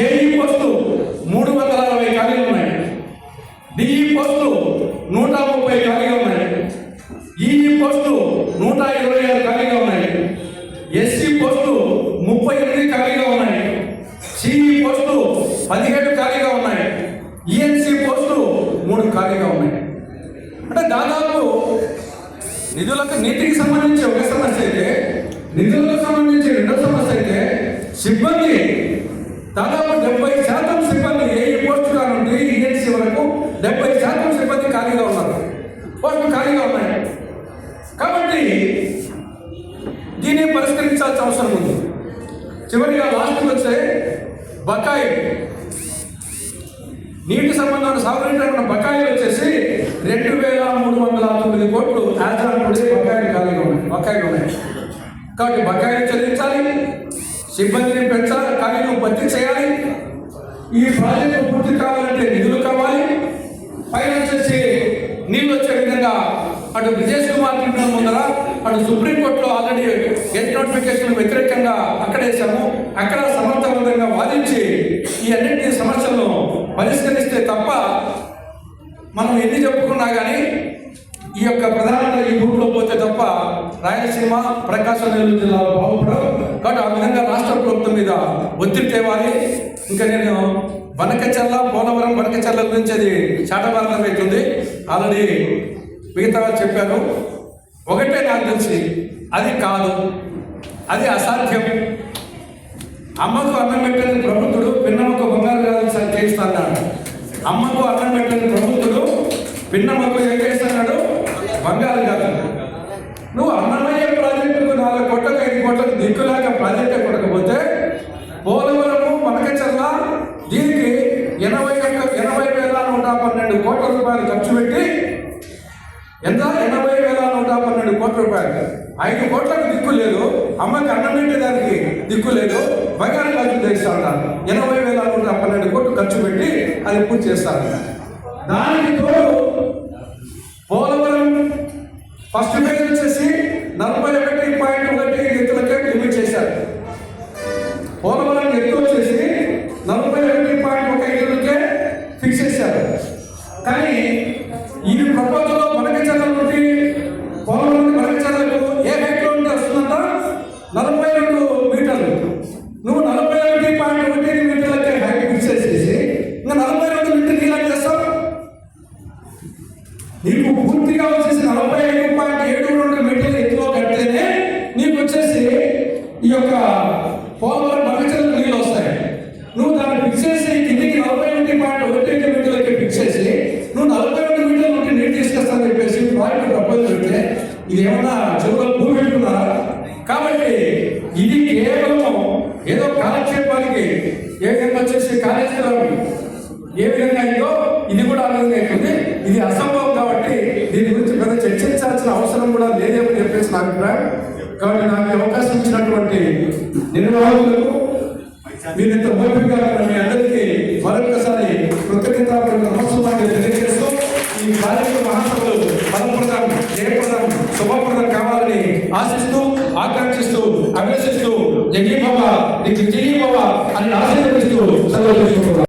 AE పోస్టులు 360 ఖాళీలు ఉన్నాయి. డిఈ పోస్టులు 130 ఖాళీగా ఉన్నాయి. ఈఈ పోస్టులు 126 ఖాళీగా ఉన్నాయి. ఎస్సీ పోస్టులు 38 ఖాళీగా ఉన్నాయి. సిఈ పోస్టులు 17 ఖాళీగా ఉన్నాయి. ఈఎన్సీ పోస్టులు 3 ఖాళీగా ఉన్నాయి. అంటే దాదాపు నీతికి సంబంధించి ఒక సమస్య అయితే, నిధులకు సంబంధించి రెండో సమస్య అయితే, సిబ్బంది దాదాపు 70% సిబ్బంది ఏఈ పోస్టు కానుండి ఈఎన్సీ వరకు 70% సిబ్బంది ఖాళీగా ఉన్నారు, పోస్టులు ఖాళీగా ఉన్నాయి. కాబట్టి దీన్ని పరిష్కరించాల్సిన అవసరం ఉంది. చివరిగా లాస్ట్కి వచ్చే బకాయి, నీటి సంబంధాన్ని సాగునీటి ఉన్న బకాయిలు వచ్చేసి 2309 కోట్లు యాజమాన్యుడే బకాయిలు ఉన్నాయి. కాబట్టి బకాయిలు చెల్లించాలి, సిబ్బందిని పెంచాలి, ఖాళీలు భర్తీ చేయాలి. ఈ ప్రాజెక్టు పూర్తి కావాలంటే నిధులు కావాలి. పైన వచ్చేసి నీళ్ళు వచ్చే విధంగా అటు బ్రిజేష్ కుమార్ ట్రిబ్యునల్ ముందర, అటు సుప్రీంకోర్టులో ఆల్రెడీ గెట్ నోటిఫికేషన్ వ్యతిరేకంగా అక్కడేసాము. అక్కడ సమర్థవంతంగా వాదించి ఈ అన్నింటి సమస్యలను పరిష్కరిస్తే తప్ప మనం ఎన్ని చెప్పుకున్నా కానీ ఈ యొక్క ప్రధానంగా ఈ గ్రూప్లో పోతే తప్ప రాయలసీమ, ప్రకాశం, నెల్లూరు జిల్లాలో బాగుపడవు. కాబట్టి ఆ విధంగా రాష్ట్ర ప్రభుత్వం మీద ఒత్తిడి తేవాలి. ఇంకా నేను బనకచెర్ల, పోలవరం బనకచెర్ల గురించి అది చాటభారతం అవుతుంది. ఆల్రెడీ మిగతా వాళ్ళు చెప్పారు. ఒకటే నాకు తెలిసి అది కాదు, అది అసాధ్యం. అమ్మకు అన్నం పెట్టని ప్రభుత్వుడు పిన్నమ్మకు బంగారు గారు చేయిస్తాడు. అమ్మకు అన్నం పెట్టని ప్రభుత్వుడు పిన్నమ్మకు ఏం చేస్తున్నాడు? బంగారు గారు. నువ్వు అన్నమయ్య ప్రాజెక్టుకు 4 కోట్లకు 5 కోట్లకు దిక్కులాగా ప్రాజెక్టు కొట్టకపోతే పోలవరము, బనకచెర్ల దీనికి 80,112 కోట్ల రూపాయలు ఖర్చు పెట్టి, ఎంత? 80,112 కోట్ల రూపాయలు. 5 కోట్లకు దిక్కు లేదు, అమ్మకి అన్నం పెట్టేదానికి దిక్కు లేదు, బంగారు ఖర్చు చేస్తా ఉంటారు. 80,112 కోట్లు ఖర్చు పెట్టి అది పూర్తి చేస్తారు. దానికి తోడు పోలవరం ఫస్ట్ ఫేజ్ వచ్చేసి 41.1 ఎత్తులకే లిమిట్ చేశారు. పోలవరం ఎత్తు వచ్చేసి 41.1 ఎత్తులకే ఫిక్స్ చేశారు. కానీ ఈ ప్రపోజల్లో బనకచెర్ల నుండి పోలవరం బనకచెర్లకు ఏ హైట్లో ఉంటే వస్తుందంట? 42 మీటర్లు. నువ్వు 41.1 మీటర్లకే హైట్ ఫిక్స్ చేసేసి ఇంకా 42 మీటర్ నీళ్ళు చేస్తావు. నీకు పూర్తిగా వచ్చేసి 45.72 మీటర్ల ఎత్తులో కడితేనే నీకు వచ్చేసి ఈ యొక్క పోలవరం బనకచెర్ల నీళ్ళు వస్తాయి. నువ్వు దాన్ని ఫిక్స్ చేసి కిందికి 41.1 మీటర్లకి ఫిక్స్ చేసి నువ్వు 42 మీటర్ల నుండి నీళ్ళు తీసుకొస్తానని చెప్పేసి ప్రాజెక్టు ప్రపోజల్ పెడితే ఇది ఏమన్నా చెరువులో భూమి పెట్టుకున్నారా? కాబట్టి ఇది కేవలం ఏదో కాలక్షేపానికి ఏ విధంగా వచ్చేసి కాళేశ్వరం ఏ విధంగా అయిందో ఇది కూడా ఆ విధంగా అవుతుంది. ఇది అసంభవం. కాబట్టి దీని గురించి పెద్ద చర్చించాల్సిన అవసరం కూడా లేదేమని చెప్పేసి నా అభిప్రాయం. కాబట్టి నాకు అవకాశం ఇచ్చినటువంటి నిర్వాహకులకు, మీరు ఇంత ఓపికగా మీ అందరికీ మరొకసారి కృతజ్ఞతాపూర్వక నమస్కారాలు తెలియజేస్తూ ఈ కార్యక్రమ మహాసభలు ఫలప్రదం, జయప్రదం, శుభప్రదం కావాలని ఆశిస్తూ, ఆకాంక్షిస్తూ, అభిలషిస్తూ జగీభవ అని ఆశీర్వదిస్తూ సెలవు తీసుకుంటున్నాను.